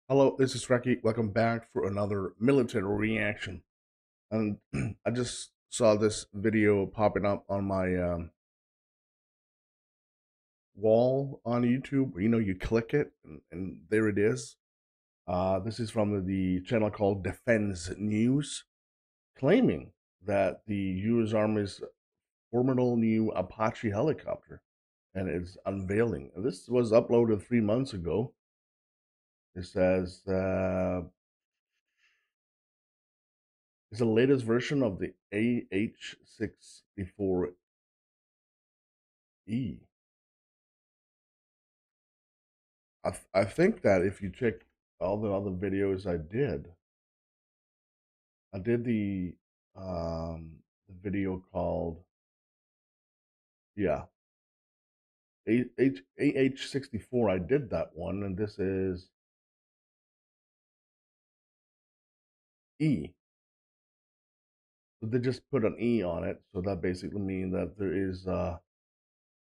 Hello, this is Recky. Welcome back for another military reaction. And I just saw this video popping up on my wall on YouTube. You click it, and there it is. This is from the channel called Defense News, claiming that the U.S. Army's formidable new Apache helicopter and it's unveiling. And this was uploaded 3 months ago. It says it's the latest version of the AH-64E. I think that if you check all the other videos I did the video called, yeah, AH-64. I did that one, and this is E. So they just put an E on it, so that basically means that there is a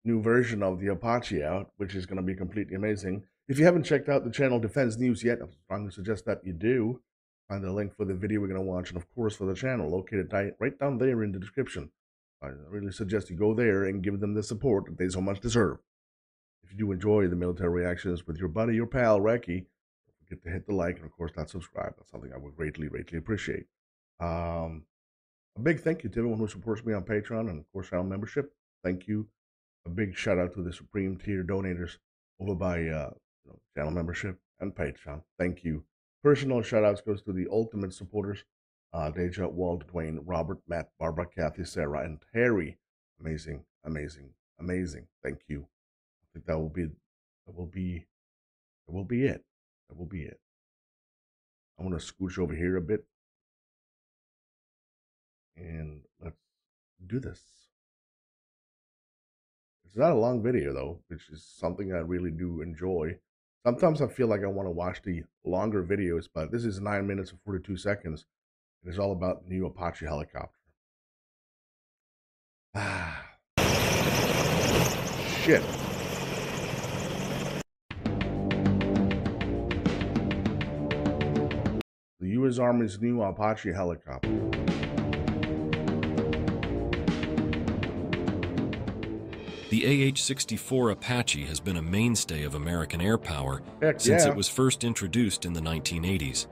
new version of the Apache out, which is going to be completely amazing. If you haven't checked out the channel Defense News yet, I strongly suggest that you do. Find the link for the video we're going to watch, and of course for the channel, located right down there in the description. I really suggest you go there and give them the support that they so much deserve. If you do enjoy the military reactions with your buddy, your pal, Recky, don't forget to hit the like and, of course, that subscribe. That's something I would greatly, greatly appreciate. A big thank you to everyone who supports me on Patreon and, of course, channel membership. Thank you. A big shout out to the Supreme Tier donators over by channel membership and Patreon. Thank you. Personal shout outs goes to the ultimate supporters, Deja, Walt, Dwayne, Robert, Matt, Barbara, Kathy, Sarah, and Terry. Amazing, amazing, amazing. Thank you. I think that will be it. That will be it. That will be it. I want to scooch over here a bit and let's do this. It's not a long video though, which is something I really do enjoy. Sometimes I feel like I want to watch the longer videos, but this is 9 minutes and 42 seconds. It is all about the new Apache helicopter. Ah, shit. The U.S. Army's new Apache helicopter. The AH-64 Apache has been a mainstay of American air power since Yeah. it was first introduced in the 1980s.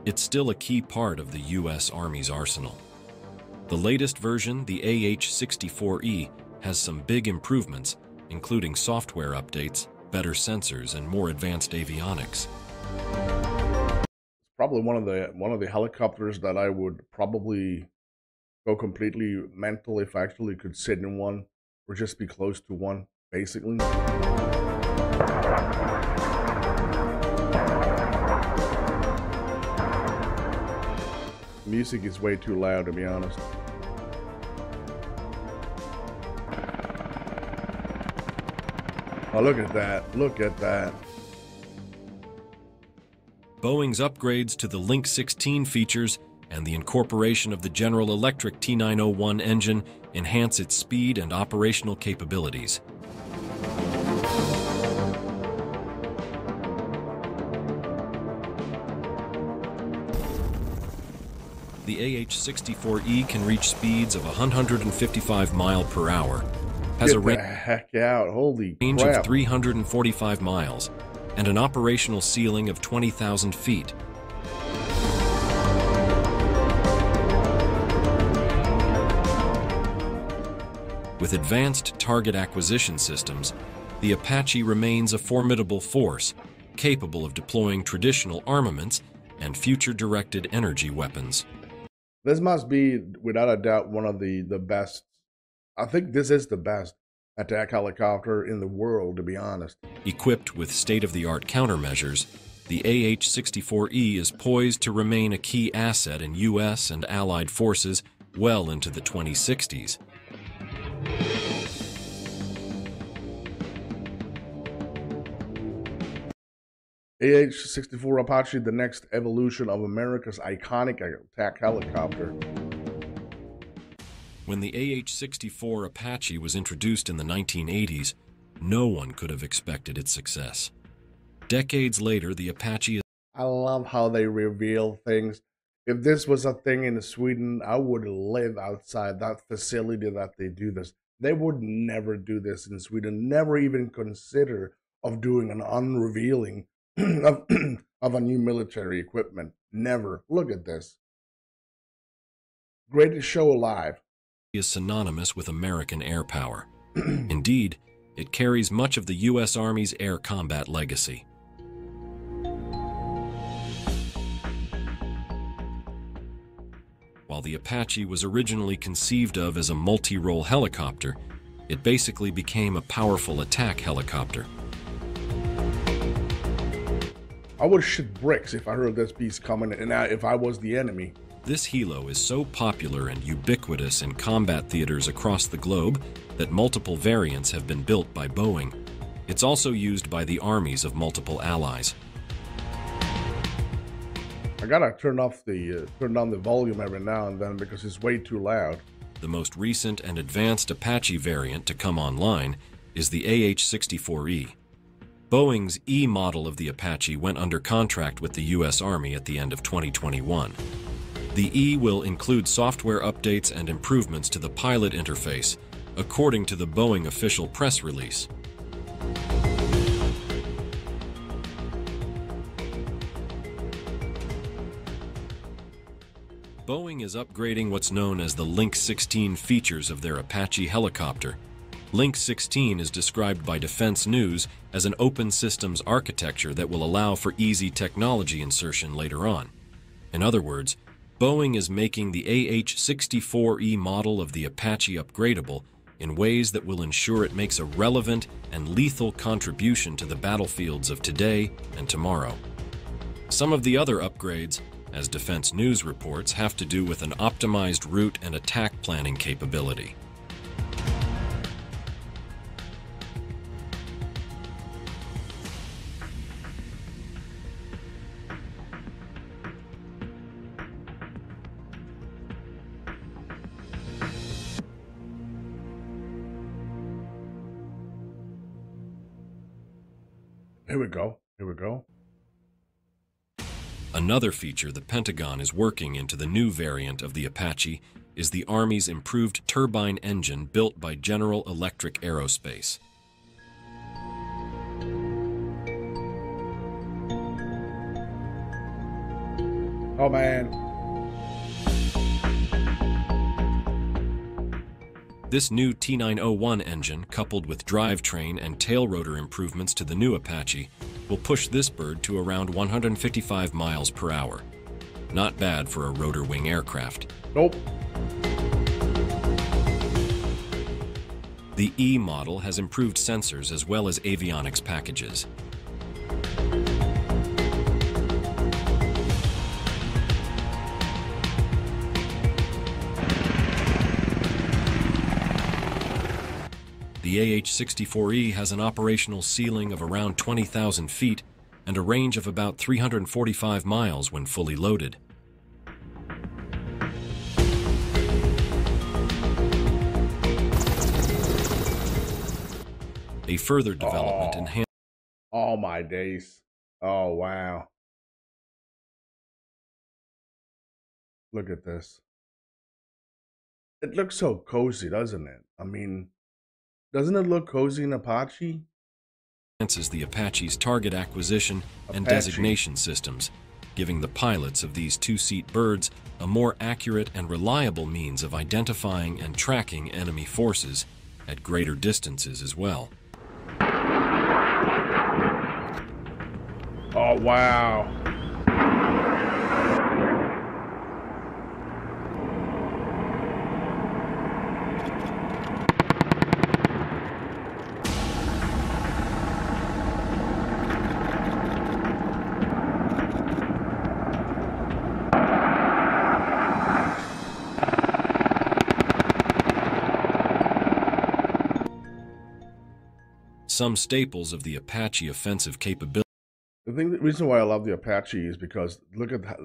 It's still a key part of the U.S. Army's arsenal. The latest version, the AH-64E, has some big improvements, including software updates, better sensors, and more advanced avionics. It's probably one of the helicopters that I would probably go completely mental if I actually could sit in one or just be close to one, basically. Music is way too loud, to be honest. Oh, look at that. Look at that. Boeing's upgrades to the Link 16 features and the incorporation of the General Electric T901 engine enhance its speed and operational capabilities. The AH-64E can reach speeds of 155 miles per hour, has Get the heck out. Holy range crap. of 345 miles, and an operational ceiling of 20,000 feet. With advanced target acquisition systems, the Apache remains a formidable force, capable of deploying traditional armaments and future-directed energy weapons. This must be, without a doubt, one of the best. I think this is the best attack helicopter in the world, to be honest. Equipped with state-of-the-art countermeasures, the AH-64E is poised to remain a key asset in U.S. and Allied forces well into the 2060s. AH-64 Apache, the next evolution of America's iconic attack helicopter. When the AH-64 Apache was introduced in the 1980s, no one could have expected its success. Decades later, the Apache is I love how they reveal things. If this was a thing in Sweden, I would live outside that facility that they do this. They would never do this in Sweden, never even consider of doing an unrevealing of, of a new military equipment. Never. Look at this. Greatest show alive. Is synonymous with American air power. Indeed, it carries much of the U.S. Army's air combat legacy. While the Apache was originally conceived of as a multi-role helicopter, it basically became a powerful attack helicopter. I would shit bricks if I heard this piece coming and if I was the enemy. This helo is so popular and ubiquitous in combat theaters across the globe that multiple variants have been built by Boeing. It's also used by the armies of multiple allies. I gotta turn down the volume every now and then because it's way too loud. The most recent and advanced Apache variant to come online is the AH-64E. Boeing's E model of the Apache went under contract with the U.S. Army at the end of 2021. The E will include software updates and improvements to the pilot interface, according to the Boeing official press release. Boeing is upgrading what's known as the Link 16 features of their Apache helicopter. Link 16 is described by Defense News as an open systems architecture that will allow for easy technology insertion later on. In other words, Boeing is making the AH-64E model of the Apache upgradable in ways that will ensure it makes a relevant and lethal contribution to the battlefields of today and tomorrow. Some of the other upgrades, as Defense News reports, have to do with an optimized route and attack planning capability. Here we go. Here we go. Another feature the Pentagon is working into the new variant of the Apache is the Army's improved turbine engine built by General Electric Aerospace. Oh man. This new T901 engine, coupled with drivetrain and tail rotor improvements to the new Apache, will push this bird to around 155 miles per hour. Not bad for a rotor wing aircraft. Nope. The E model has improved sensors as well as avionics packages. The AH-64E has an operational ceiling of around 20,000 feet and a range of about 345 miles when fully loaded. A further development enhanced. Oh my days. Oh wow. Look at this. It looks so cozy, doesn't it? I mean, doesn't it look cozy in Apache? Enhances the Apache's target acquisition and Apache. designation systems, giving the pilots of these two-seat birds a more accurate and reliable means of identifying and tracking enemy forces at greater distances as well. Oh wow. Some staples of the Apache offensive capability. The reason why I love the Apache is because look at how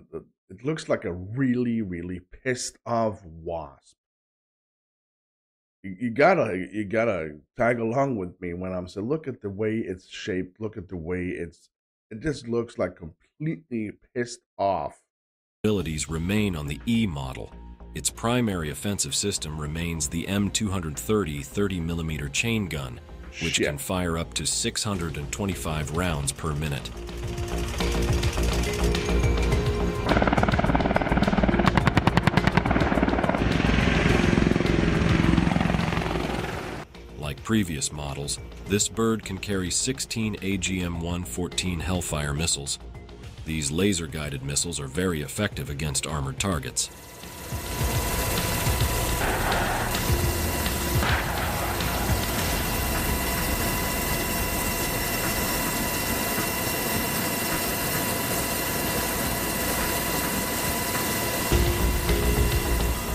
it looks like a really, really pissed off wasp. You gotta tag along with me when I'm saying, look at the way it's shaped. Look at the way it just looks like completely pissed off. Abilities remain on the E model. Its primary offensive system remains the M230 30mm chain gun, which Shit. can fire up to 625 rounds per minute. Like previous models, this bird can carry 16 AGM-114 Hellfire missiles. These laser-guided missiles are very effective against armored targets.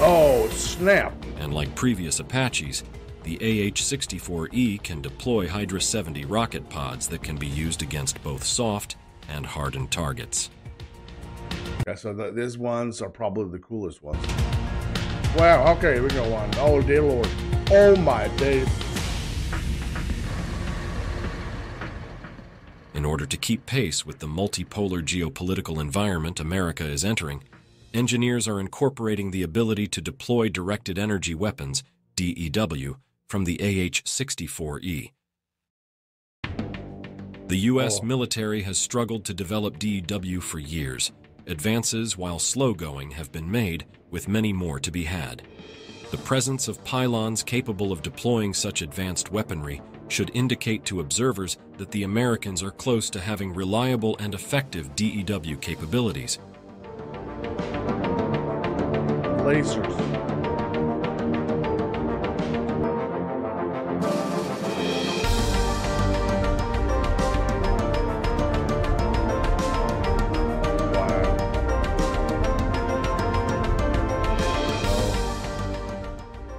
Oh, snap. And like previous Apaches, the AH-64E can deploy Hydra 70 rocket pods that can be used against both soft and hardened targets. Okay, so these ones are probably the coolest ones. Wow, okay, here we go one. Oh, dear Lord. Oh, my days. In order to keep pace with the multipolar geopolitical environment America is entering, engineers are incorporating the ability to deploy directed energy weapons, DEW, from the AH-64E. The U.S. military has struggled to develop DEW for years. Advances, while slow-going, have been made, with many more to be had. The presence of pylons capable of deploying such advanced weaponry should indicate to observers that the Americans are close to having reliable and effective DEW capabilities. Lasers.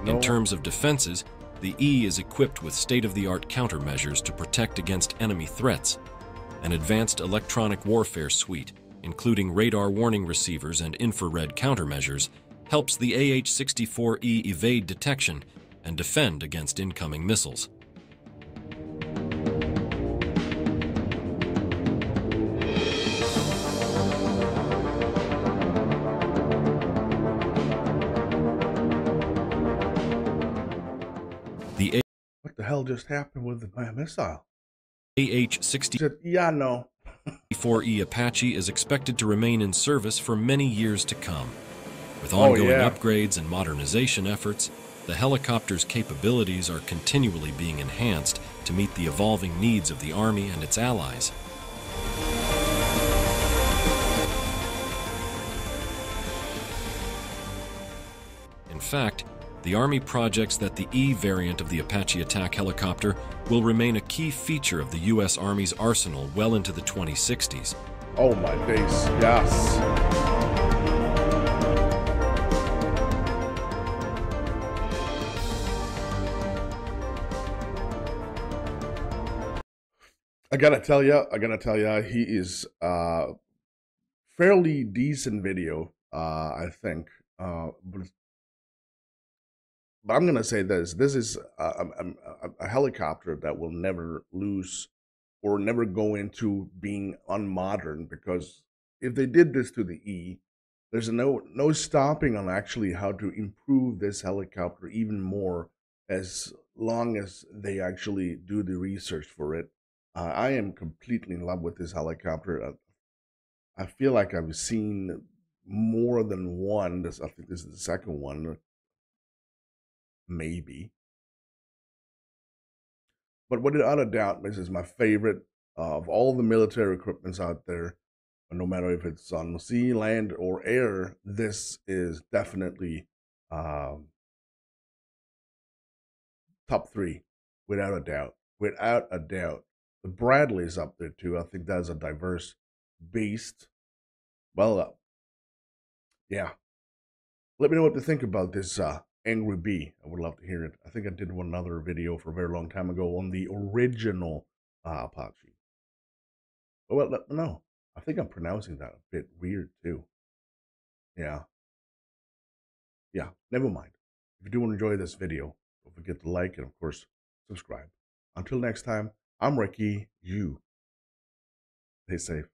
In terms of defenses, the E is equipped with state-of-the-art countermeasures to protect against enemy threats. An advanced electronic warfare suite, including radar warning receivers and infrared countermeasures, helps the AH-64E evade detection and defend against incoming missiles. The What the hell just happened with my missile? AH-64E Yeah, no. Apache is expected to remain in service for many years to come. With ongoing upgrades and modernization efforts, the helicopter's capabilities are continually being enhanced to meet the evolving needs of the Army and its allies. In fact, the Army projects that the E variant of the Apache attack helicopter will remain a key feature of the U.S. Army's arsenal well into the 2060s. Oh my days, yes. I gotta tell ya, he is fairly decent video, I think. But I'm gonna say this: this is a helicopter that will never lose or never go into being unmodern, because if they did this to the E, there's no stopping on actually how to improve this helicopter even more, as long as they actually do the research for it. I am completely in love with this helicopter. I feel like I've seen more than one. I think this is the second one, maybe. But without a doubt, this is my favorite of all the military equipments out there. No matter if it's on sea, land, or air, this is definitely top three, without a doubt. Without a doubt. The Bradley's up there too. I think that's a diverse beast. Well, yeah. Let me know what to think about this Angry Bee. I would love to hear it. I think I did one other video for a very long time ago on the original Apache. Well, let me know. I think I'm pronouncing that a bit weird too. Yeah. Yeah, never mind. If you do enjoy this video, don't forget to like and, of course, subscribe. Until next time, I'm Recky. You stay safe.